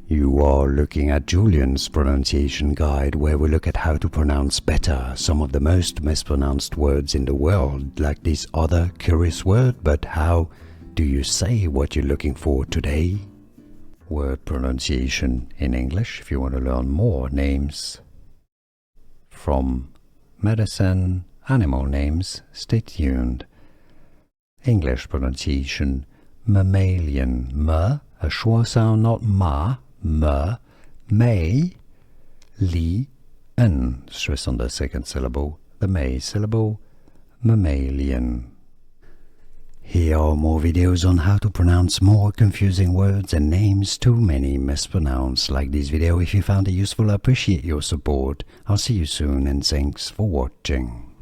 You are looking at Julian's pronunciation guide, where we look at how to pronounce better some of the most mispronounced words in the world, like this other curious word. But how do you say what you're looking for today? Word pronunciation in English. If you want to learn more names from medicine, animal names, stay tuned. English pronunciation: mammalian. M, a schwa sound, not ma. M, may, li, n. Stress on the second syllable, the may syllable, mammalian. Here are more videos on how to pronounce more confusing words and names too many mispronounced. Like this video if you found it useful. I appreciate your support. I'll see you soon and thanks for watching.